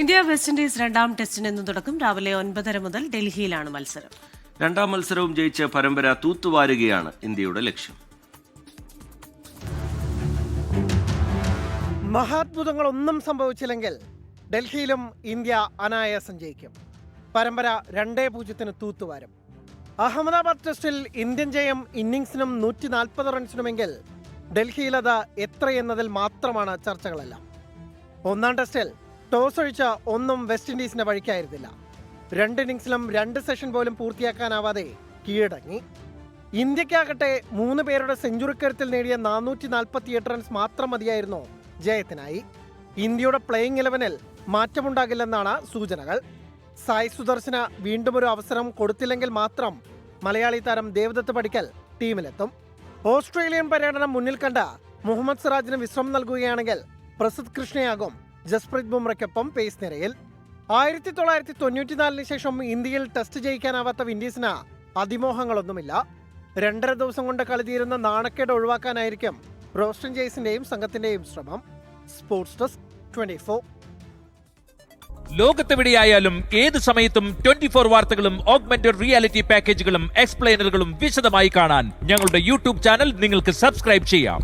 India west Indies രണ്ടാം ടെസ്റ്റിന് ഇന്ന് തുടക്കം. രാവിലെ 9:30 മുതൽ ഡൽഹിയിലാണ് മത്സരം. രണ്ടാം മത്സരവും ജയിച്ച് പരമ്പര തൂത്തുവാരുകയാണ് ഇന്ത്യയുടെ ലക്ഷ്യം. മഹാത്ഭുതങ്ങളൊന്നും സംഭവിച്ചില്ലെങ്കിൽ ഡൽഹിയിലും ഇന്ത്യ അനായാസം ജയിക്കും. പരമ്പര 2-0 തൂത്തുവാരും. അഹമ്മദാബാദ് ടെസ്റ്റിൽ ഇന്ത്യൻ ജയം ഇന്നിംഗ്സിനും 140 റൺസിനുമെങ്കിൽ ഡൽഹിയിൽ അത് എത്രയെന്നതിൽ മാത്രമാണ് ചർച്ചകളെല്ലാം. ഒന്നാം ടെസ്റ്റിൽ ടോസ് ഒഴിച്ച ഒന്നും വെസ്റ്റ് ഇൻഡീസിന്റെ വഴിക്കായിരുന്നില്ല. 2 ഇന്നിംഗ്സിലും 2 സെഷൻ പോലും പൂർത്തിയാക്കാനാവാതെ കീഴടങ്ങി. ഇന്ത്യക്കാകട്ടെ 3 പേരുടെ സെഞ്ചുറിക്കരുത്തിൽ നേടിയ 448 റൺസ് മാത്രം മതിയായിരുന്നു ജയത്തിനായി. ഇന്ത്യയുടെ പ്ലേയിങ് 11-ൽ മാറ്റമുണ്ടാകില്ലെന്നാണ് സൂചനകൾ. സായ് സുദർശന് വീണ്ടും ഒരു അവസരം കൊടുത്തില്ലെങ്കിൽ മാത്രം മലയാളി താരം ദേവദത്ത് പടിക്കൽ ടീമിലെത്തും. ഓസ്ട്രേലിയൻ പര്യടനം മുന്നിൽ കണ്ട മുഹമ്മദ് സിറാജിന് വിശ്രമം നൽകുകയാണെങ്കിൽ പ്രസിദ്ധ് കൃഷ്ണയാകും ജസ്പ്രീത് ബുംറയ്ക്കൊപ്പം പേസ് നിരയിൽ. 1994 ശേഷം ഇന്ത്യയിൽ ടെസ്റ്റ് ജയിക്കാനാവാത്ത വിൻഡീസിന് അതിമോഹങ്ങളൊന്നുമില്ല. 2.5 ദിവസം കൊണ്ട് കളി തീരുന്ന നാണക്കേട് ഒഴിവാക്കാനായിരിക്കും റോസ്റ്റൻ ജെയ്സിന്റെയും സംഘത്തിന്റെയും ശ്രമം. Sports desk 24. ലോകത്തെവിടെയായാലും ഏത് സമയത്തും 24 വാർത്തകളും ഓഗ്മെന്റഡ് റിയാലിറ്റി പാക്കേജുകളും എക്സ്പ്ലെയിനറുകളും വിശദമായി കാണാൻ ഞങ്ങളുടെ യൂട്യൂബ് ചാനൽ നിങ്ങൾക്ക് സബ്സ്ക്രൈബ് ചെയ്യാം.